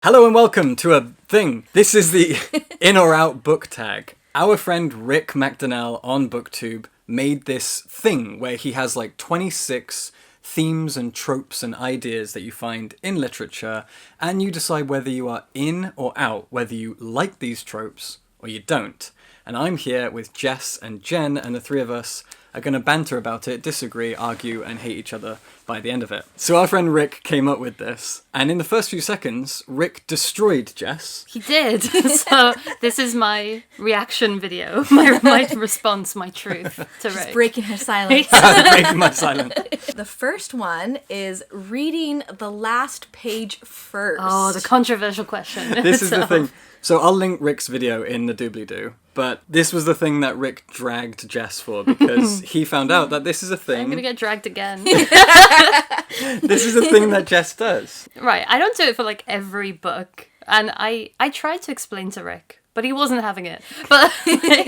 Hello and welcome to a thing. This is the in or out book tag. Our friend Rick McDonnell on BookTube made this thing where he has like 26 themes and tropes and ideas that you find in literature, and you decide whether you are in or out, whether you like these tropes or you don't. And I'm here with Jess and Jenn, and the three of us are going to banter about it, disagree, argue, and hate each other by the end of it. So our friend Rick came up with this, and in the first few seconds, Rick destroyed Jess. He did. So this is my reaction video, my response, my truth to Rick. She's breaking her silence. Breaking my silence. The first one is reading the last page first. Oh, the controversial question. This is the thing. So I'll link Rick's video in the doobly-doo, but this was the thing that Rick dragged Jess for, because he found out that this is a thing. I'm going to get dragged again. This is a thing that Jess does. Right, I don't do it for like every book, and I tried to explain to Rick, but he wasn't having it. But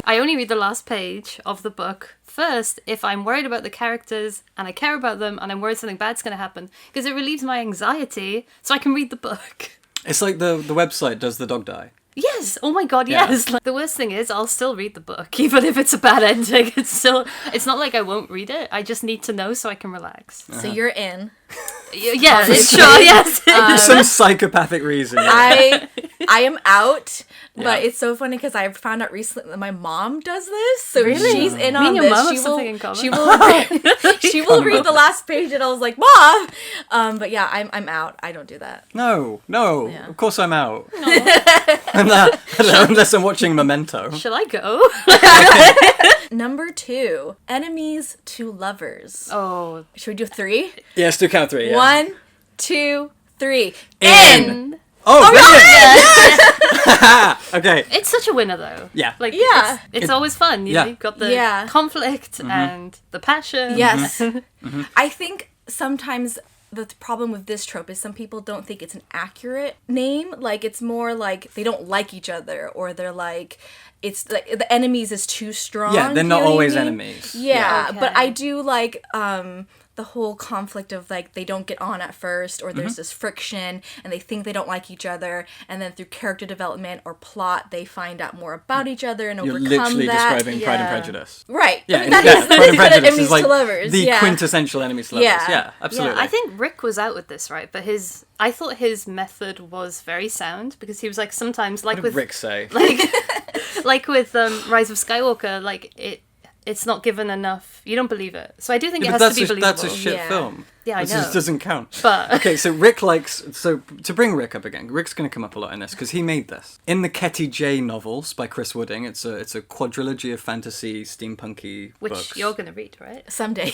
I only read the last page of the book first if I'm worried about the characters and I care about them and I'm worried something bad's going to happen, because it relieves my anxiety so I can read the book. It's like the website Does the Dog Die? Yes. Oh my god, Yeah. yes. Like, the worst thing is I'll still read the book, even if it's a bad ending. It's not like I won't read it. I just need to know so I can relax. So you're in. Yeah, it's sure, yes. For some psychopathic reason. I am out. Yeah. But it's so funny because I found out recently that my mom does this, so Really? she's in Me on and your this. mom have something in common. She will read the last page, and I was like, "Mom!" But yeah, I'm out. I don't do that. No, Yeah. of course I'm out. Unless I'm watching Memento. Shall I go? Number 2, enemies to lovers. Oh, Should we do 3? Yes, do count 3. Yeah. 1, 2, 3. In. Oh, brilliant! Okay. it's such a winner though. Yeah. Like, Yeah. it's always fun. You know, you've got the Yeah. conflict and the passion. Yes. I think sometimes the problem with this trope is some people don't think it's an accurate name. Like, it's more like they don't like each other, or they're like, it's like the enemies is too strong. Yeah, they're you not know what I always mean? enemies. Yeah, Okay. but I do like the whole conflict of like they don't get on at first, or there's this friction and they think they don't like each other, and then through character development or plot they find out more about each other and You're overcome literally that. describing Pride and Prejudice. Right. Yeah, I mean, that yeah, is Pride and Prejudice enemies is like to lovers. the yeah. quintessential enemies to lovers. Yeah. Yeah, absolutely. Yeah, I think Rick was out with this, right? But I thought his method was very sound, because he was like, sometimes, like What with did Rick say? like with Rise of Skywalker, like it's not given enough. You don't believe it, so I do think Yeah, it but has to be believable. that's a shit Yeah. film. Yeah, I This know. just doesn't count. But Okay, so Rick likes... So, to bring Rick up again, Rick's going to come up a lot in this, because he made this. In the Ketty J novels by Chris Wooding, it's a quadrilogy of fantasy, steampunky which books. you're gonna read, right? Someday.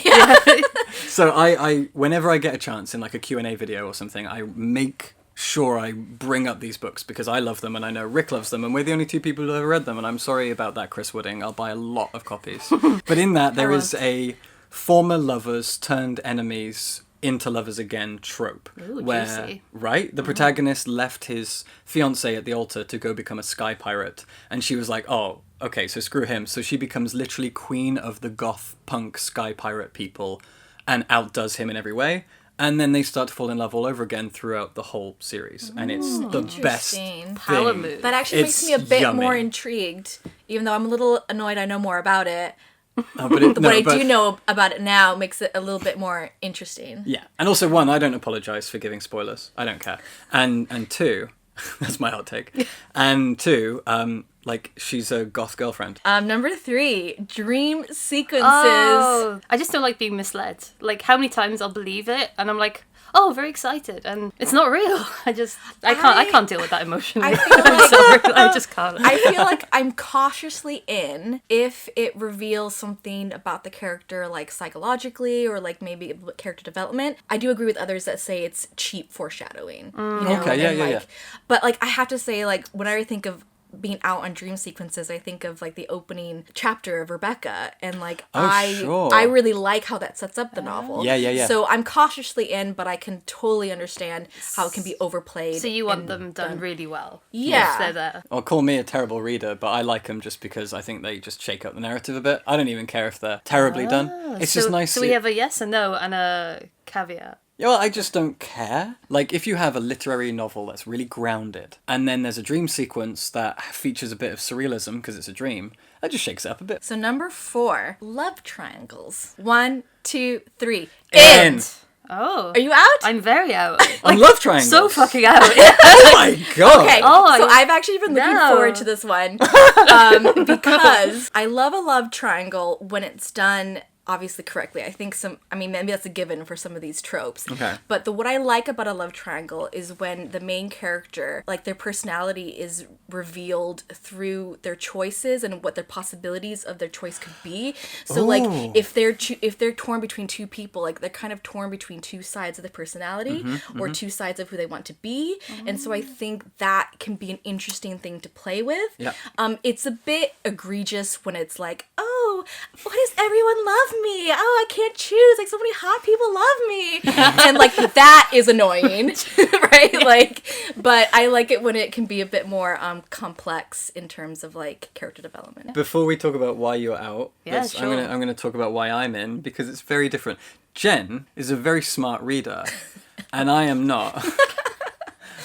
So I whenever I get a chance in like a Q&A video or something, I make sure I bring up these books because I love them and I know Rick loves them, and we're the only two people who have ever read them, and I'm sorry about that, Chris Wooding. I'll buy a lot of copies. But in that, there is a former lovers turned enemies into lovers again trope. Ooh, where, juicy. right? The protagonist left his fiancé at the altar to go become a sky pirate, and she was like, oh, okay, so screw him. So she becomes literally queen of the goth punk sky pirate people and outdoes him in every way. And then they start to fall in love all over again throughout the whole series. And it's the best Interesting. thing. Power move. That actually It's makes me a bit yummy. more intrigued, even though I'm a little annoyed I know more about it. Oh, but it, What I do know about it now makes it a little bit more interesting. Yeah, and also one, I don't apologise for giving spoilers. I don't care. And two, that's my hot take. And two, like she's a goth girlfriend. Number 3, dream sequences. Oh, I just don't like being misled. Like, how many times I'll believe it and I'm like, oh, very excited, and it's not real. I can't deal with that emotion. I feel I'm like- sorry, I just can't. I feel like I'm cautiously in if it reveals something about the character, like psychologically, or like maybe character development. I do agree with others that say it's cheap foreshadowing. You know? Okay, yeah, and, yeah, like, yeah. But like I have to say, like when I think of being out on dream sequences, I think of like the opening chapter of Rebecca, and like sure. I really like how that sets up the novel. Yeah. So I'm cautiously in, but I can totally understand how it can be overplayed. So you want and them done really well. Yeah. If they're there. Or call me a terrible reader, but I like them just because I think they just shake up the narrative a bit. I don't even care if they're terribly done. It's just nice So we have a yes, a no, and a caveat. Yeah, well, I just don't care. Like, if you have a literary novel that's really grounded, and then there's a dream sequence that features a bit of surrealism because it's a dream, that just shakes it up a bit. So number 4, love triangles. 1, 2, 3. In. Oh. Are you out? I'm very out. I love triangles. So fucking out. Oh my god. Okay, Oh, so I've actually been looking no. forward to this one because I love a love triangle when it's done obviously correctly. I think maybe that's a given for some of these tropes. Okay. But what I like about a love triangle is when the main character, like their personality is revealed through their choices and what their possibilities of their choice could be. So like if they're torn between two people, like they're kind of torn between two sides of their personality or two sides of who they want to be. And so I think that can be an interesting thing to play with. Yeah. It's a bit egregious when it's like, oh, why does everyone love me? Oh, I can't choose. Like, so many hot people love me. And, like, that is annoying, right? Like, but I like it when it can be a bit more complex in terms of, like, character development. Before we talk about why you're out, Yeah, sure. I'm gonna talk about why I'm in, because it's very different. Jen is a very smart reader, and I am not.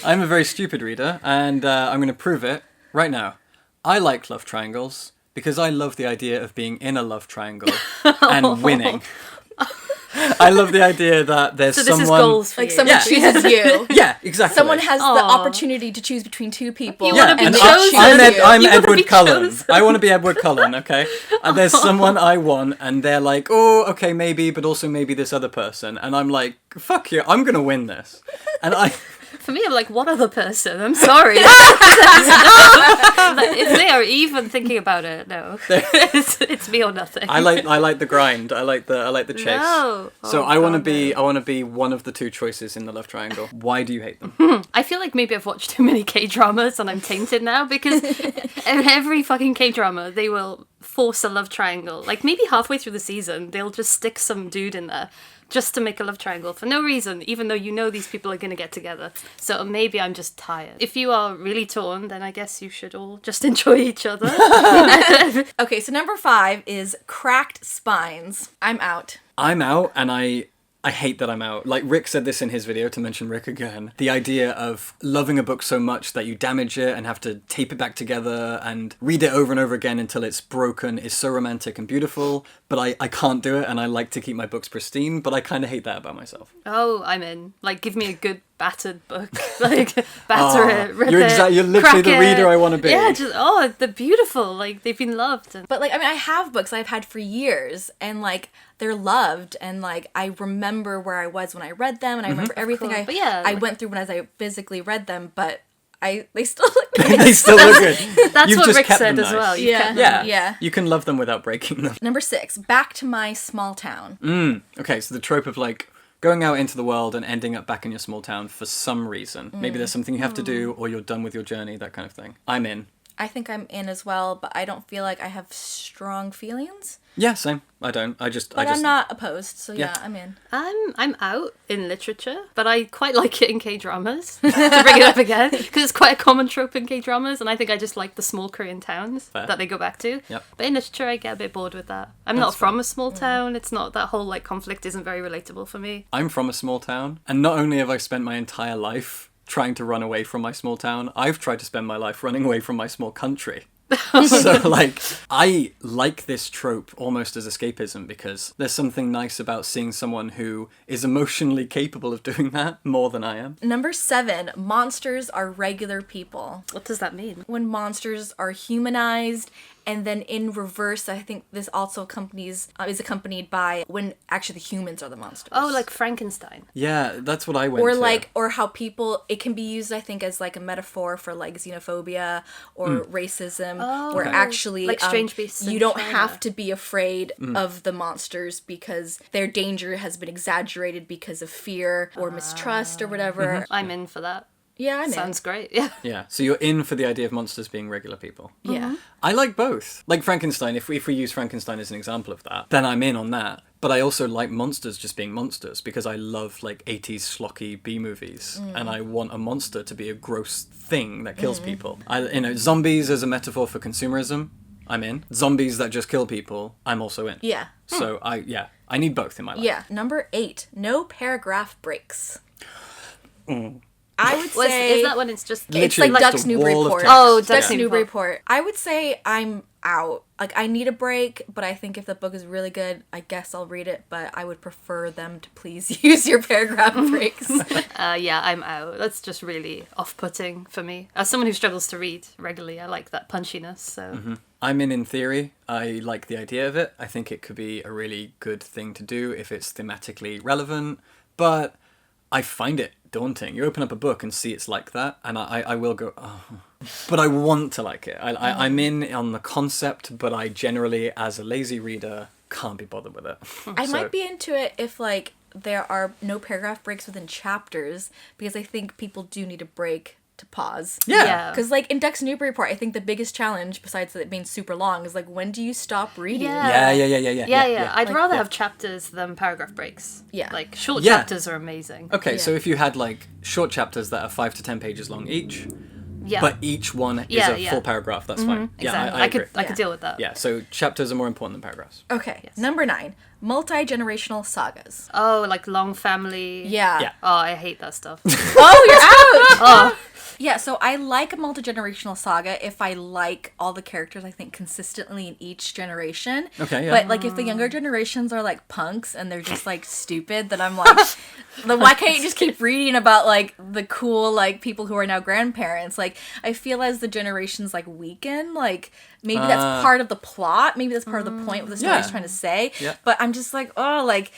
I'm a very stupid reader, and I'm going to prove it right now. I like love triangles because I love the idea of being in a love triangle and winning. I love the idea that there's So this someone... is goals for Like, you. someone chooses you. Yeah, exactly. Someone has the Aw. opportunity to choose between two people. You Yeah, wanna be and chosen. I'm You wanna Edward be Cullen. chosen. I want to be Edward Cullen, okay? And there's someone I want, and they're like, oh, okay, maybe, but also maybe this other person. And I'm like, fuck you, I'm going to win this. And For me, I'm like, what other person? I'm sorry. Like, if they are even thinking about it, no. It's me or nothing. I like the grind. I like the chase. No. So Oh, I want to God, be one of the two choices in the love triangle. Why do you hate them? I feel like maybe I've watched too many K-dramas and I'm tainted now because in every fucking K-drama they will force a love triangle. Like maybe halfway through the season they'll just stick some dude in there just to make a love triangle for no reason, even though you know these people are going to get together. So maybe I'm just tired. If you are really torn, then I guess you should all just enjoy each other. Okay, so number 5 is cracked spines. I'm out. I'm out, and I hate that I'm out. Like Rick said this in his video, to mention Rick again. The idea of loving a book so much that you damage it and have to tape it back together and read it over and over again until it's broken is so romantic and beautiful, but I can't do it, and I like to keep my books pristine, but I kind of hate that about myself. Oh, I'm in. Like, give me a good battered book. Like, batter it, rip You're it, you're literally crack the it. reader I want to be. Yeah, they're beautiful. Like, they've been loved. And But like, I mean, I have books I've had for years, and like they're loved, and like I remember where I was when I read them, and I remember everything course. But yeah, I like- went through when I physically read them. But they still look They still look good. that's You've what just Rick kept said them as nice. well. You Yeah. kept them. Yeah. You can love them without breaking them. Number 6, back to my small town. Okay, so the trope of like going out into the world and ending up back in your small town for some reason. Maybe there's something you have to do, or you're done with your journey, that kind of thing. I'm in. I think I'm in as well, but I don't feel like I have strong feelings. Yeah, same. I don't. I just. But I'm not opposed, so yeah, Yeah. I'm in. I'm out in literature, but I quite like it in K-dramas, to bring it up again, because it's quite a common trope in K-dramas, and I think I just like the small Korean towns Fair. that they go back to. Yep. But in literature, I get a bit bored with that. I'm That's not from a small town. It's not, that whole like conflict isn't very relatable for me. I'm from a small town, and not only have I spent my entire life trying to run away from my small town, I've tried to spend my life running away from my small country. So, like, I like this trope almost as escapism because there's something nice about seeing someone who is emotionally capable of doing that more than I am. Number 7, monsters are regular people. What does that mean? When monsters are humanized, and then in reverse, I think this also is accompanied by when actually the humans are the monsters. Oh, like Frankenstein. Yeah, that's what I went or to. like, or how people, it can be used, I think, as like a metaphor for like xenophobia or racism, where Okay. actually Like Strange Beasts you in don't China. have to be afraid of the monsters because their danger has been exaggerated because of fear or mistrust or whatever. I'm in for that. Yeah, I'm Sounds great. Yeah. Yeah, so you're in for the idea of monsters being regular people. in. Yeah. I like both. Like Frankenstein, if we use Frankenstein as an example of that, then I'm in on that. But I also like monsters just being monsters because I love like 80s schlocky B movies and I want a monster to be a gross thing that kills people. Zombies as a metaphor for consumerism. I'm in. Zombies that just kill people, I'm also in. Yeah. So I need both in my life. Yeah. Number 8, no paragraph breaks. I would say... Is that when it's just... It's Literally like just Duck's a Newburyport. wall of text. Oh, Duck's Yeah. Newburyport. I would say I'm out. Like, I need a break, but I think if the book is really good, I guess I'll read it, but I would prefer them to please use your paragraph breaks. Yeah, I'm out. That's just really off-putting for me. As someone who struggles to read regularly, I like that punchiness, so... I'm in theory. I like the idea of it. I think it could be a really good thing to do if it's thematically relevant, but I find it daunting. You open up a book and see it's like that, and I will go, oh. But I want to like it. I'm in on the concept, but I generally, as a lazy reader, can't be bothered with it. I might be into it if, like, there are no paragraph breaks within chapters, because I think people do need a break to pause. Yeah. Because, like, in Duck's Newburyport, I think the biggest challenge, besides it being super long, is, like, when do you stop reading? Yeah. Yeah. I'd rather have chapters than paragraph breaks. Yeah. Like, short Yeah. chapters are amazing. Okay, so Yeah. if you had, like, short chapters that are 5 to 10 pages long each, Yeah. but each one is Yeah, a yeah. full paragraph, that's fine. Yeah, Exactly. I agree. I could deal with that. Yeah, so chapters are more important than paragraphs. Okay. Yes. Number 9, multi-generational sagas. Oh, like long family. Yeah. Yeah. Oh, I hate that stuff. Oh, you're out! Oh. Yeah, so I like a multi-generational saga if I like all the characters, I think, consistently in each generation. Okay, yeah. But, like, if the younger generations are, like, punks and they're just, like, stupid, then I'm like, then why can't you just keep reading about, like, the cool, like, people who are now grandparents? Like, I feel as the generations, like, weaken, like, maybe that's part of the plot. Maybe that's part of the point what the story's Yeah. trying to say. Yeah. But I'm just like, oh, like...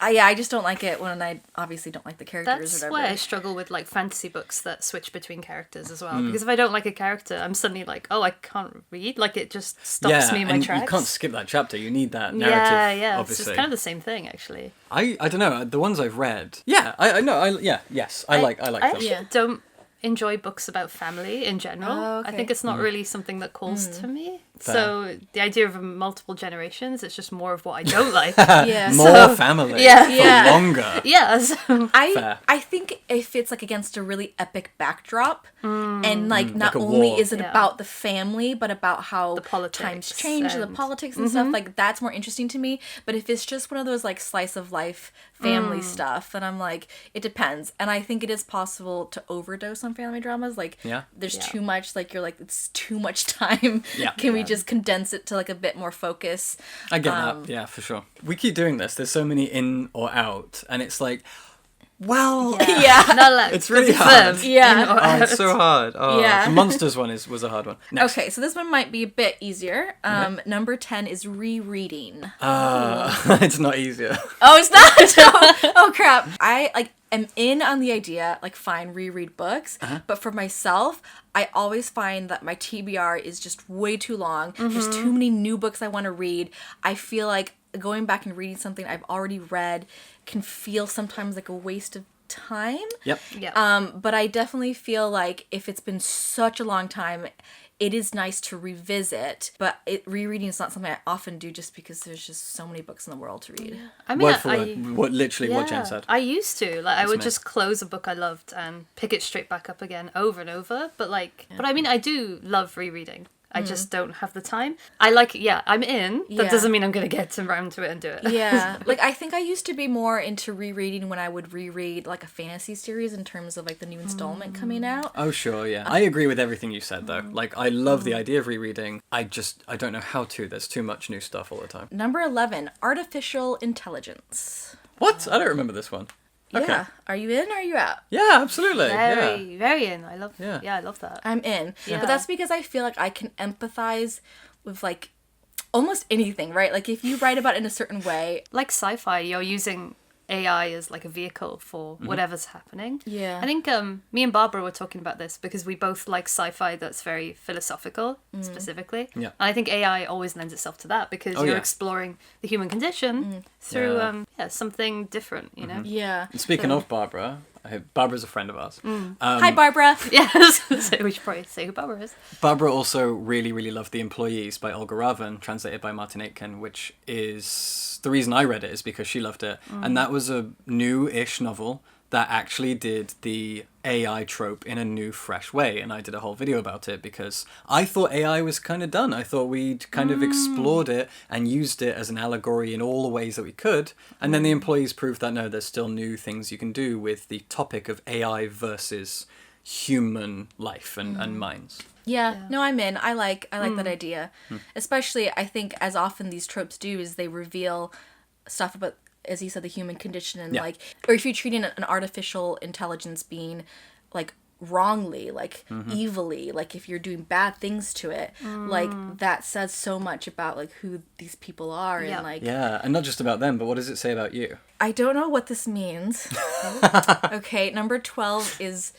I just don't like it when I obviously don't like the characters That's or why I whatever. struggle with like fantasy books that switch between characters as Hmm. well. Because if I don't like a character, I'm suddenly like, oh, I can't read. Like it just stops me in my and tracks. you can't skip that chapter. You need that narrative, yeah. It's obviously. just kind of the same thing, actually. I don't know. The ones I've read, I know. Yes, I like I them. actually Yeah. don't enjoy books about family in general. Oh, I okay. think it's not really something that calls to me. So the idea of multiple generations, it's just more of what I don't like. Yeah. More family, yeah. for Yeah. longer. Yeah, so Fair. I think if it's like against a really epic backdrop and like not Like a only war. is it Yeah. about the family but about how The politics times change and the and- politics and stuff, like that's more interesting to me. But if it's just one of those like slice of life family stuff, then I'm like, it depends. And I think it is possible to overdose on family dramas. Like there's Yeah. too much, like you're like, it's too much time. Yeah. Can we just condense it to like a bit more focus? I get that. Yeah, for sure. We keep doing this. There's so many in or out, and it's like, well, Yeah. not like It's really confirmed, hard. Yeah. in or Oh, it's out. so hard. Oh, Yeah. The monsters one was a hard one. Next. Okay, so this one might be a bit easier. Number 10 is rereading. It's not easier. Oh, it's not. Oh crap. I am in on the idea, like fine, reread books, but for myself, I always find that my TBR is just way too long. There's too many new books I want to read. I feel like going back and reading something I've already read can feel sometimes like a waste of time. Yep. Yeah. But I definitely feel like if it's been such a long time, it is nice to revisit, but rereading is not something I often do just because there's just so many books in the world to read. I mean, Word for word. Literally what Jen said. I used to. Like, I would me. just close a book I loved and pick it straight back up again over and over. But but I mean, I do love rereading. I just don't have the time. I'm in. That Yeah. doesn't mean I'm going to get around to it and do it. Yeah. Like, I think I used to be more into rereading when I would reread, like, a fantasy series in terms of, like, the new installment coming out. Oh, sure, yeah. I agree with everything you said, though. Like, I love the idea of rereading. I don't know how to. There's too much new stuff all the time. Number 11, artificial intelligence. What? I don't remember this one. Okay. Yeah. Are you in or are you out? Yeah, absolutely. Yeah. Very, very in. I love. Yeah. Yeah, I love that. I'm in. Yeah. But that's because I feel like I can empathize with, like, almost anything, right? Like, if you write about it in a certain way. Like sci-fi, you're using AI as like a vehicle for whatever's happening. Yeah. I think me and Barbara were talking about this because we both like sci-fi that's very philosophical, specifically. Yeah. And I think AI always lends itself to that because Oh, you're yeah. exploring the human condition through Yeah. something different, you know? Yeah. And speaking of Barbara, Barbara's a friend of ours. Hi, Barbara. Yes. So we should probably say who Barbara is. Barbara also really, really loved The Employees by Olga Raven, translated by Martin Aitken, which is... The reason I read it is because she loved it. And that was a new-ish novel that actually did the AI trope in a new, fresh way. And I did a whole video about it because I thought AI was kind of done. I thought we'd kind of explored it and used it as an allegory in all the ways that we could. And then the employees proved that no, there's still new things you can do with the topic of AI versus human life and minds. Yeah, no, I'm in. I like that idea. Especially, I think, as often these tropes do, is they reveal stuff about, as you said, the human condition, and like, or if you're treating an artificial intelligence being like wrongly, like evilly, like if you're doing bad things to it, like that says so much about like who these people are, and like and not just about them, but what does it say about you? I don't know what this means. Okay, number 12 is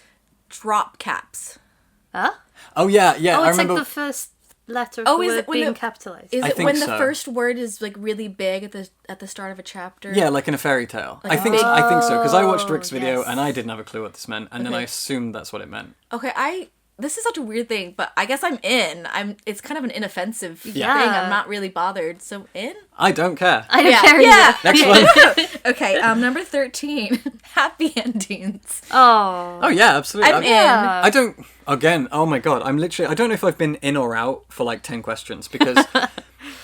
drop caps. Huh? Oh yeah, Oh, I it's remember. like the first letter of the word being capitalized. Is I it think when the so. first word is like really big at the start of a chapter? Yeah, like in a fairy tale. Like I think so because I watched Rick's video yes. and I didn't have a clue what this meant, and then I assumed that's what it meant. Okay, this is such a weird thing, but I guess I'm in. It's kind of an inoffensive thing. I'm not really bothered, so in. I don't care. I don't care either. Next one. Okay, number 13, happy endings. Oh, yeah, absolutely. I'm in. I don't. Again, oh my god, I'm literally. I don't know if I've been in or out for like 10 questions because.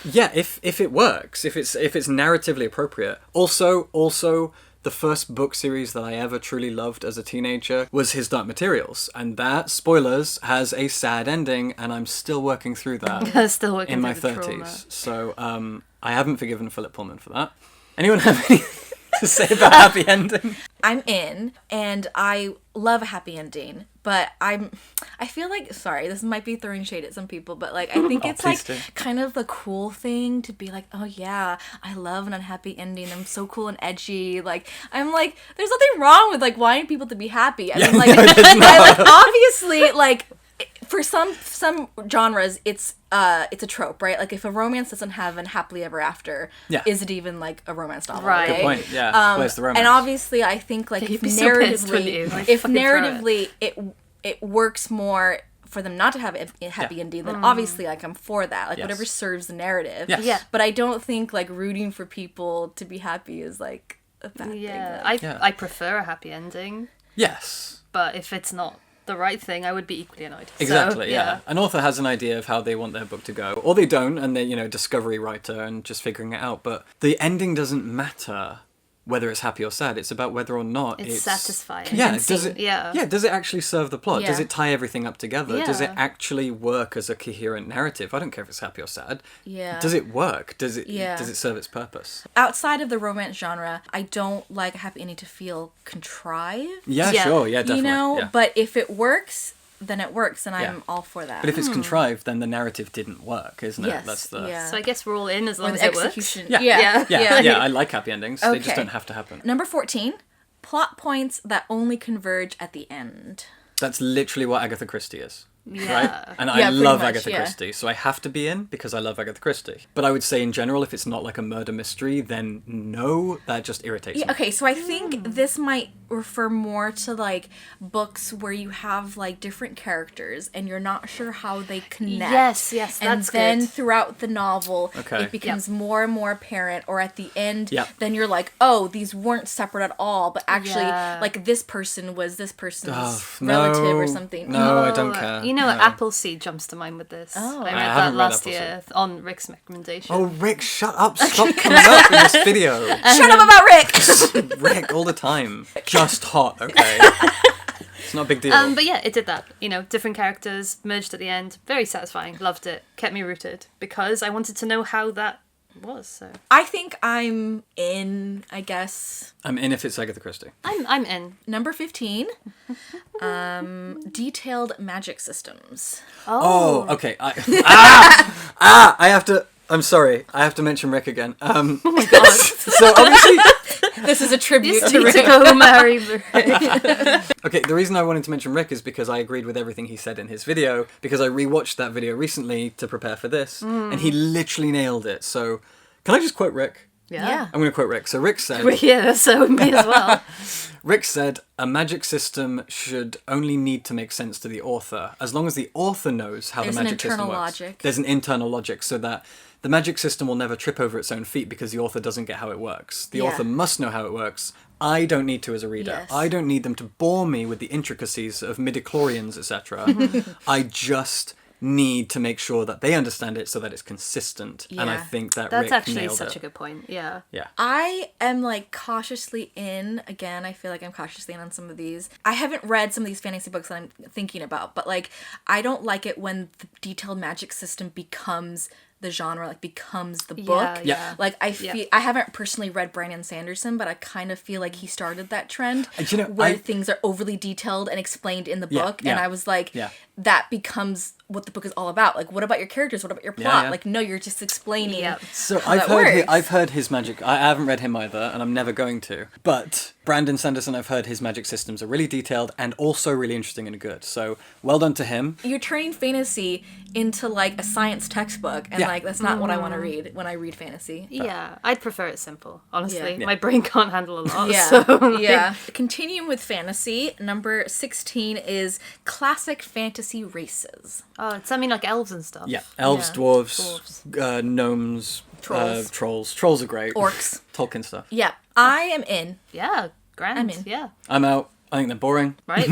Yeah, if it works, if it's narratively appropriate. Also, the first book series that I ever truly loved as a teenager was His Dark Materials, and that, spoilers, has a sad ending, and I'm still working through that still working in my through the 30s. trauma. So I haven't forgiven Philip Pullman for that. Anyone have anything to say about happy ending? I'm in, and I love a happy ending, but I feel like, sorry, this might be throwing shade at some people, but like I think it's like kind of the cool thing to be like, oh yeah, I love an unhappy ending. I'm so cool and edgy. Like I'm like, there's nothing wrong with like wanting people to be happy. I mean, like, obviously, like for some genres, it's a trope, right? Like if a romance doesn't have an happily ever after, is it even like a romance novel? Right. Good point. Yeah. Where's the romance? And obviously, I think like if narratively, it works more for them not to have a happy ending, then obviously like I'm for that. Like whatever serves the narrative. Yes. Yeah. But I don't think like rooting for people to be happy is like a bad thing. I prefer a happy ending, Yes. but if it's not the right thing, I would be equally annoyed. Exactly, So, yeah. An author has an idea of how they want their book to go, or they don't, and they're, discovery writer and just figuring it out. But the ending doesn't matter whether it's happy or sad. It's about whether or not it's satisfying. Yeah, does it? Yeah. Does it actually serve the plot? Yeah. Does it tie everything up together? Yeah. Does it actually work as a coherent narrative? I don't care if it's happy or sad. Yeah. Does it work? Does it? Yeah. Does it serve its purpose? Outside of the romance genre, I don't like a happy ending to feel contrived. Yeah, Yeah. sure, yeah, definitely. yeah. But if it works, then it works, and I'm all for that. But if it's contrived, then the narrative didn't work, isn't it? Yes, That's the yeah. So I guess we're all in as or long the as it works. execution. Yeah. Yeah. Yeah, I like happy endings. They just Okay. don't have to happen. Number 14, plot points that only converge at the end. That's literally what Agatha Christie is. Yeah. Right? And Yeah, I pretty love much, Agatha yeah. Christie, so I have to be in because I love Agatha Christie. But I would say in general, if it's not like a murder mystery, then no, that just irritates me. Okay, so I think this might refer more to like books where you have like different characters and you're not sure how they connect. Yes, and that's then good. throughout the novel, Okay. it becomes more and more apparent, or at the end, Yep. then you're like, oh, these weren't separate at all, but actually, Yeah. like this person was this person's Oh, relative no. or something. No, I don't care. You know, No. Appleseed jumps to mind with this. Oh. I I read that haven't read last Appleseed. year on Rick's recommendation. Oh, Rick, shut up. Stop coming up in this video. Shut up about Rick! Rick, all the time. Just hot, okay? It's not a big deal. But yeah, it did that. Different characters merged at the end. Very satisfying. Loved it. Kept me rooted because I wanted to know how that was. So I think I'm in, I guess. I'm in if it's Agatha Christie. I'm in. Number 15, detailed magic systems. Oh, okay. I have to... I'm sorry. I have to mention Rick again. Oh my god. So obviously... This is a tribute You to need Rick. to go marry Rick. Okay, the reason I wanted to mention Rick is because I agreed with everything he said in his video, because I rewatched that video recently to prepare for this, and he literally nailed it. So, can I just quote Rick? Yeah. I'm going to quote Rick. So Rick said... Yeah, so me as well. Rick said, a magic system should only need to make sense to the author, as long as the author knows how There's the an magic system internal works. logic. There's an internal logic, so that the magic system will never trip over its own feet because the author doesn't get how it works. The Yeah. author must know how it works, I don't need to as a reader. Yes. I don't need them to bore me with the intricacies of midichlorians, etc. I just need to make sure that they understand it so that it's consistent. And I Yeah. think that That's Rick actually nailed such it. a good point. Yeah. Yeah. I am like cautiously in. Again, I feel like I'm cautiously in on some of these. I haven't read some of these fantasy books that I'm thinking about, but like I don't like it when the detailed magic system becomes the genre, like becomes the book. Yeah. Like I feel I haven't personally read Brandon Sanderson, but I kind of feel like he started that trend You know, where things are overly detailed and explained in the book, and I was like, that becomes what the book is all about. Like, what about your characters? What about your plot? yeah. Like, no, you're just explaining. Yeah. So how that I've works. heard his magic. I haven't read him either, and I'm never going to. But Brandon Sanderson, I've heard his magic systems are really detailed and also really interesting and good. So well done to him. You're turning fantasy into like a science textbook, and like that's not what I want to read when I read fantasy. Yeah, I'd prefer it simple, honestly. Yeah. My brain can't handle a lot. Yeah, So, yeah. Continuing with fantasy, number 16 is classic fantasy races. Oh, it's something like elves and stuff. Yeah, elves, Yeah. dwarves, gnomes, Trolls. trolls. Trolls are great. Orcs. Tolkien stuff. Yeah, I am in. Yeah, grand. I'm in. Yeah, I'm out. I think they're boring. right?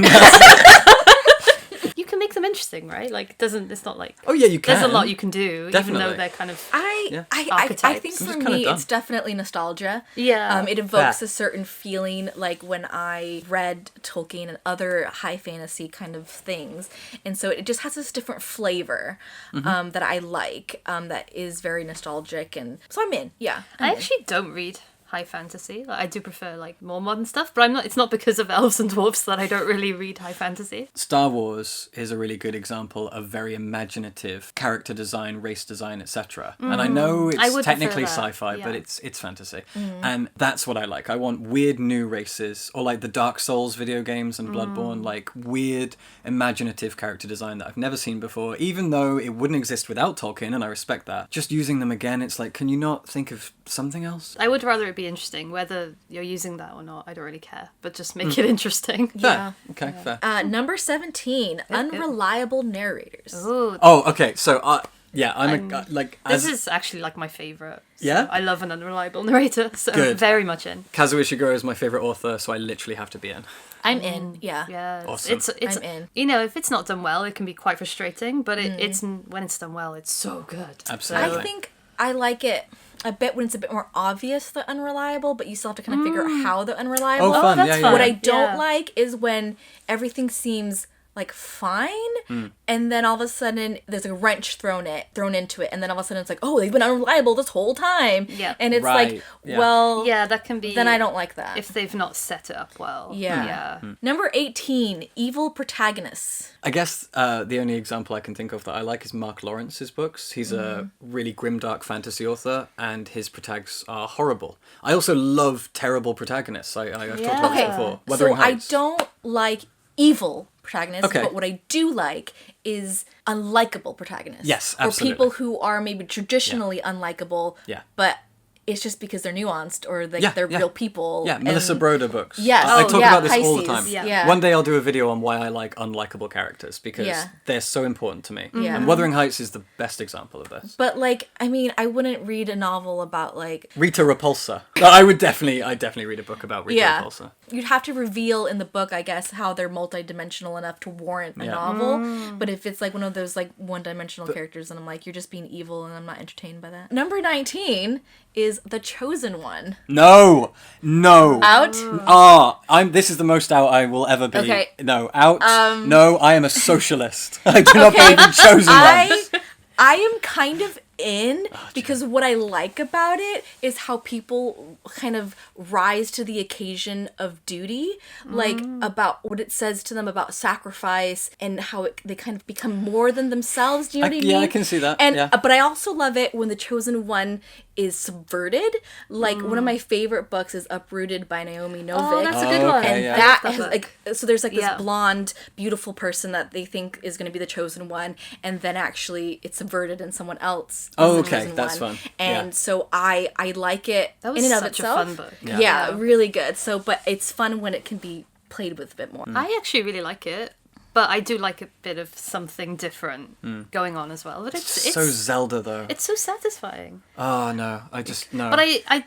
You can make them interesting, right? Like, it's not like... Oh yeah, you can. There's a lot you can do, even Definitely. though they're kind of... I think Archetypes. for I'm just kinda me done. it's definitely nostalgia. Yeah. It evokes Fair. a certain feeling like when I read Tolkien and other high fantasy kind of things, and so it just has this different flavor that I like, that is very nostalgic, and so I'm in. Yeah, I actually don't read high fantasy. Like, I do prefer like more modern stuff, but it's not because of elves and dwarfs that I don't really read high fantasy. Star Wars is a really good example of very imaginative character design, race design, etc. And I know I it's would technically prefer that, sci-fi, but yeah. it's fantasy. And that's what I like. I want weird new races, or like the Dark Souls video games and Bloodborne, like weird imaginative character design that I've never seen before, even though it wouldn't exist without Tolkien, and I respect that. Just using them again, it's like, can you not think of something else? I would rather it be interesting, whether you're using that or not. I don't really care, but just make it interesting. Fair. Okay, fair. number 17, unreliable narrators. Ooh, Oh, okay. So, I'm like this is actually like my favorite. So Yeah? I love an unreliable narrator, so Good. very much in. Kazuo Ishiguro is my favorite author, so I literally have to be in. I'm in. Yeah. Yeah, Awesome. it's I'm in. You know, if it's not done well, it can be quite frustrating. But it's when it's done well, it's so good. Absolutely. I think I like it a bit when it's a bit more obvious they're unreliable, but you still have to kind of figure out how they're unreliable. Oh, fun. that's Yeah, yeah, fun. What I yeah. don't Yeah. like is when everything seems like fine, and then all of a sudden there's a wrench thrown into it, and then all of a sudden it's like, oh, they've been unreliable this whole time. Yeah. And it's Right. like, Yeah. well, Yeah, that can be. then I don't like that. if they've not set it up well. Yeah. Yeah. Number 18, Evil Protagonists. I guess the only example I can think of that I like is Mark Lawrence's books. He's a really grimdark fantasy author, and his protags are horrible. I also love terrible protagonists. I've talked about Okay, this before. so Wuthering I Heights. don't like evil protagonists, Okay. but what I do like is unlikable protagonists. Yes, Or absolutely. people who are maybe traditionally unlikable, Yeah. but it's just because they're nuanced or Yeah, they're yeah. real people. Yeah, Melissa and- Broder books. Yes. I Oh, talk yeah, about this all the Pisces. time. Yeah. One day I'll do a video on why I like unlikable characters, because Yeah. they're so important to me. Yeah. And Wuthering Heights is the best example of this. But like, I mean, I wouldn't read a novel about like, Rita Repulsa. I'd definitely read a book about Rita yeah, Repulsa. you'd have to reveal in the book, I guess, how they're multidimensional enough to warrant a Yeah. novel. But if it's like one of those like one-dimensional characters, and I'm like, you're just being evil, and I'm not entertained by that. Number 19 is The Chosen One. No. Out. This is the most out I will ever be. Okay. No, out. No, I am a socialist. I do not believe in chosen ones. I am kind of in, because what I like about it is how people kind of rise to the occasion of duty, like about what it says to them about sacrifice, and how they kind of become more than themselves. Do you know what I mean? Yeah, I can see that. And yeah. but I also love it when the chosen one is subverted. Like one of my favorite books is Uprooted by Naomi Novik. Oh, that's a good one. okay, And yeah. that I love has that like, so there's like this Yeah. blonde, beautiful person that they think is going to be the chosen one, and then actually it's subverted and someone else. Oh, is the okay, chosen that's one. fun. And Yeah. so I like it That was in and of such a itself. fun book. Yeah. Yeah. really good. So, but it's fun when it can be played with a bit more. I actually really like it, but I do like a bit of something different going on as well. But it's So Zelda though. it's so satisfying. Oh no, I just no. But I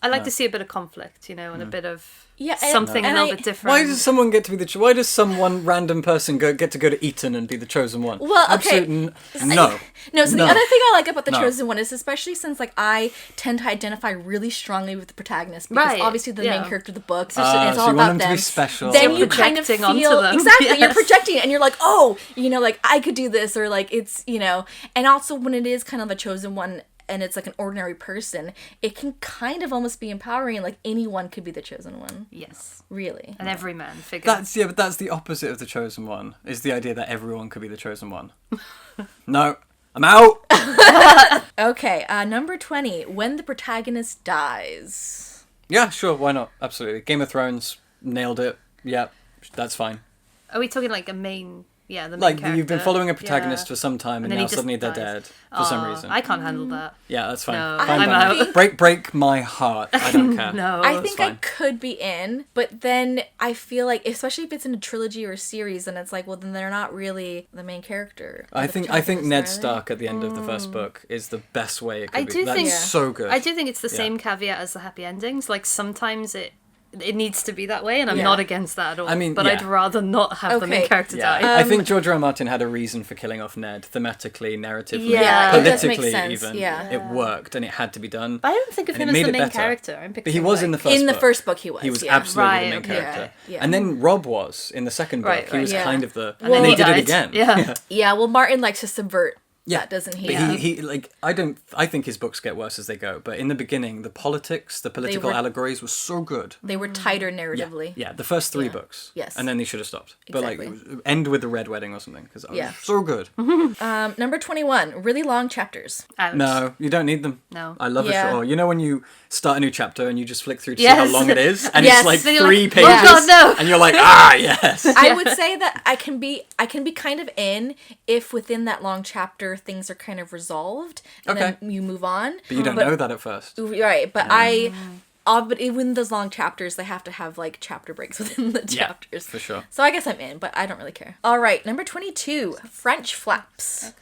like to see a bit of conflict, you know, and a bit of Yeah, something a little bit different. Why does someone get to be why does some one random person get to go to Eton and be the chosen one? Well, okay. No. No, so the other thing I like about the No. chosen one is especially since like I tend to identify really strongly with the protagonist because Right, obviously the yeah. main character of the book, it's so all you about want them them. to be special. Then You're you kind of projecting feel onto them. exactly you're Yes. projecting it and you're like, oh, you know, like I could do this, or like it's, you know, and also when it is kind of a chosen one and it's like an ordinary person, it can kind of almost be empowering. Like anyone could be the chosen one. Yes. Really. An everyman figure. But that's the opposite of the chosen one. Is the idea that everyone could be the chosen one. No, I'm out. Okay, number 20, when the protagonist dies. Yeah, sure, why not? Absolutely. Game of Thrones nailed it. Yeah, that's fine. Are we talking like a main... Yeah, the main Like character. you've been following a protagonist Yeah. for some time, and then now he just suddenly they're dies. dead for some reason. I can't handle that. Yeah, that's fine. No, Fine I'm by me. out. Break my heart. I don't care. No. I think I fine. could be in, but then I feel like, especially if it's in a trilogy or a series, then it's like, well, then they're not really the main character. I The think protagonist, Ned are they? Stark at the end of the first book is the best way it could I be. do That's think- Yeah. so good. I do think it's the Yeah. same caveat as the happy endings. Like, sometimes it needs to be that way, and I'm Yeah. not against that at all. I mean, but yeah. I'd rather not have the main Okay. character Yeah, die. I think George R. R. Martin had a reason for killing off Ned, thematically, narratively, Yeah, it does make politically, sense, even. yeah. It worked, and it had to be done. But I don't think of and him it as made the it main better. character. I'm But he was in the first In the book. first book, he was. He was yeah. absolutely Right, the main okay. character. Yeah. And then Rob was in the second book. Right, he was right. kind of the... And then and he they did it died. again. Yeah. Yeah, well, Martin likes to subvert Yeah, that, doesn't he? But Yeah. he like I think his books get worse as they go. But in the beginning, the political were- allegories were so good. They were tighter Yeah, narratively. yeah, the first three Yeah. books. Yes. And then they should have stopped. But like Exactly. end with the red wedding or something because Yeah. so good. Number 21, really long chapters. Ouch. No, you don't need them. No. I love Yeah. it. Or you know when you start a new chapter and you just flick through to Yes. see how long it is, and Yes. it's like Then you're 3 like, pages, "Oh God, no." and you're like, ah, yes. I would say that I can be kind of in if within that long chapter things are kind of resolved and Okay. then you move on. But you don't know that at first. Right, but but even those long chapters, they have to have like chapter breaks within the Yeah, chapters. for sure. So I guess I'm in, but I don't really care. All right, number 22, French flaps.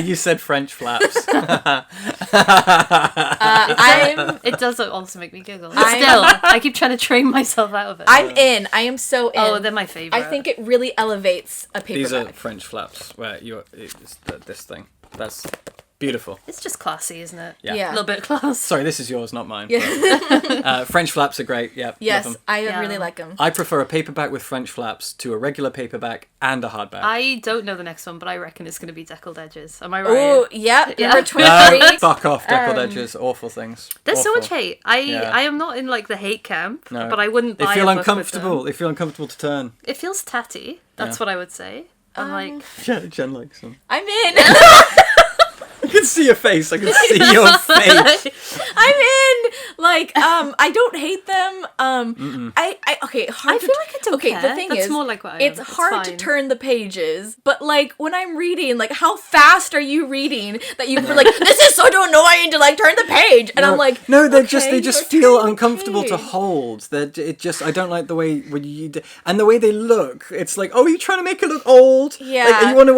You said French flaps. It does also make me giggle. Still, I keep trying to train myself out of it. I'm in. I am so in. Oh, they're my favorite. I think it really elevates a These are paperback. French flaps where this thing. That's beautiful. It's just classy, isn't it? Yeah. Yeah. A little bit of class. Sorry, this is yours, not mine. Yeah. French flaps are great. Yeah. Yes, Love them. I Yeah. really like them. I prefer a paperback with French flaps to a regular paperback and a hardback. I don't know the next one, but I reckon it's going to be Deckled Edges. Am I right? Oh, yeah. Yeah. Number 23. No, fuck off, Deckled Edges, awful things. There's so Awful. much hate. Yeah. I am not in like the hate camp, No. but I wouldn't buy They feel a book with them. uncomfortable. They feel uncomfortable to turn. It feels tatty. That's Yeah. what I would say. I'm like, Jen likes them. I'm in. I can see your face. I can see your face. I'm in. Like, I don't hate them. Okay, hard I to- feel like I don't Okay, care. the thing That's is, more like what I am. it's It's hard to fine. turn the pages, but like when I'm reading, like how fast are you reading that you feel like this is so annoying to like turn the page, and I'm like, no, they okay, just you're feel turning the uncomfortable to page. hold. I don't like the way when and the way they look. It's like, oh, are you trying to make it look old? Yeah. Like, you want to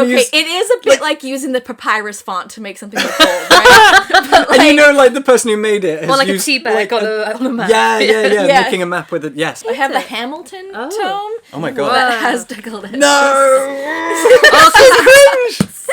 Okay, use. it is a bit like using the papyrus font to make something look old, right? But, And you like, know, like the person who made it has Or like used, a tea bag like, on a map. Yeah, Yeah. making a map with it. Yes. I have the Hamilton tome. Oh my god. That has Deckled Edges. No. Oh, It's so cringe.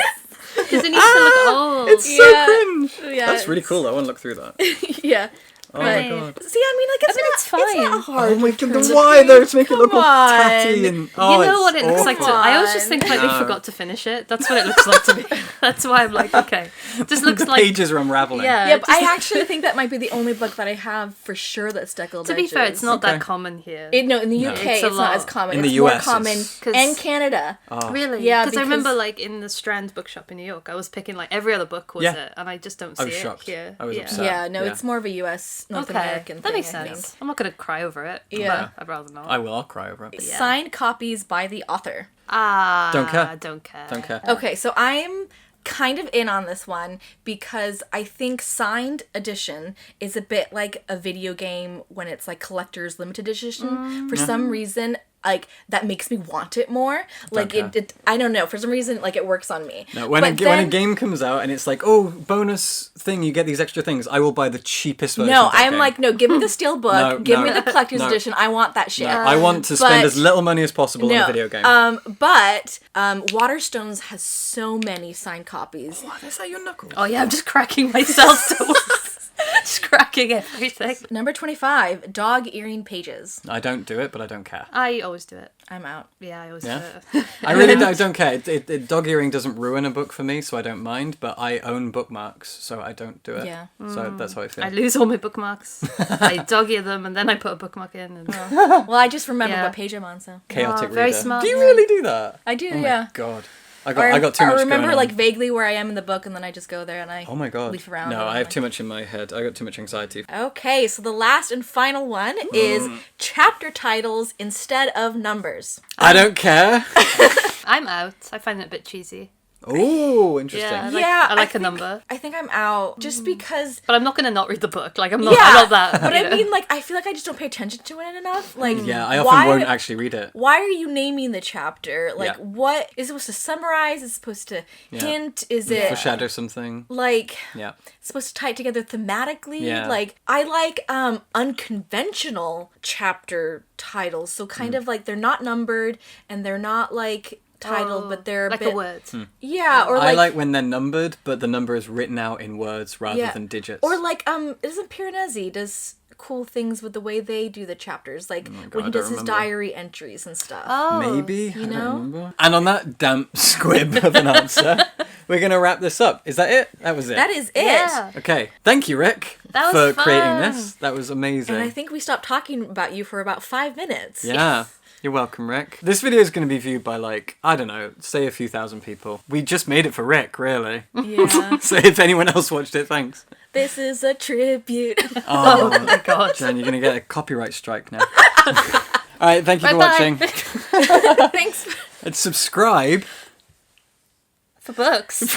because it needs to look old. It's so Yeah. cringe. Yeah, That's really cool. I want to look through that. yeah. Oh Right. my god. See, I mean, like, it's, mean, not, it's fine. not hard. Oh my god. turn Then the why though? page. To make it look all Come tatty on. and oh, You know it's what it looks like to awful. I always just think like they No. forgot to finish it. That's what it looks like to me. That's why I'm like, okay. Just looks the like pages are unraveling. Yeah. Yeah, but just- I actually think that might be the only book that I have for sure that's Deckled to be Edges. fair, it's not Okay. that common here. No, in the UK, It's a it's not lot. as common. In it's the more US, common, it's- 'Cause- and Canada. Really? Yeah, because I remember because- like in the Strand bookshop in New York, I was picking like every other book was Yeah. it, and I just don't I see was it shocked. here. I was yeah. upset. Yeah, no, Yeah. it's more of a US, North Okay, American that thing, makes I sense. think. I'm not gonna cry over it. Yeah. but I'd rather not. I will. I'll cry over it. Yeah. Signed copies by the author. Don't care. Don't care. Don't care. Okay, so I'm kind of in on this one because I think signed edition is a bit like a video game when it's like collector's limited edition. For some reason, like that makes me want it more. Like it I don't know, for some reason like it works on me. No, when a game comes out and it's like, oh, bonus thing, you get these extra things, I will buy the cheapest version. No, of that I'm game. like, no, give me the steel book, give me the collector's edition. I want that shit. No, I want to spend as little money as possible on a video game. But Waterstones has so many signed copies. Oh, that's like your knuckles. Oh yeah, I'm just cracking myself. Just cracking everything. Number 25, dog earring pages. I don't do it, but I don't care. I always do it. I'm out. Yeah, I always do Yeah? it. I don't care. Dog earring doesn't ruin a book for me, so I don't mind, but I own bookmarks, so I don't do it. Yeah. So that's how I feel. I lose all my bookmarks. I dog ear them and then I put a bookmark in. And... Well, I just remember Yeah. what page I'm on, so. Chaotic very reader. smart. Do you really do that? I do, Oh yeah. my god. I got too much I remember going on. like vaguely where I am in the book, and then I just go there and I Oh my god. leaf around. No, and I I'm have like- too much in my head. I got too much anxiety. Okay, so the last and final one is chapter titles instead of numbers. I don't care. I'm out. I find it a bit cheesy. Oh, interesting. Yeah, I like a think- number. I think I'm out just because. But I'm not going to not read the book. Like, I'm not that. But you I know. mean, like, I feel like I just don't pay attention to it enough. Like, Yeah, I often why, won't actually read it. Why are you naming the chapter? Like, Yeah. what is it supposed to summarize? Is it supposed to hint? Is it Foreshadow something. like Yeah. supposed to tie it together thematically? Yeah. Like, I like unconventional chapter titles. So kind of like they're not numbered and they're not like titled, but they're a like bit a word. Yeah, or I like. like when they're numbered, but the number is written out in words rather than digits. Or like isn't Piranesi does cool things with the way they do the chapters, like God, when I he does don't his remember. diary entries and stuff. Oh. Maybe. I know? don't remember. And on that damp squib of an answer, we're going to wrap this up. Is that it? That was it. That is it. Yeah. Okay. Thank you, Rick, That for was creating fun. this. That was amazing. And I think we stopped talking about you for about 5 minutes. Yeah. You're welcome, Rick. This video is going to be viewed by, like, I don't know, say a few thousand people. We just made it for Rick, really. Yeah. So if anyone else watched it, thanks. This is a tribute. Oh, my God. Jen, you're going to get a copyright strike now. All right, thank you for Bye-bye. watching. Thanks. And subscribe. For books.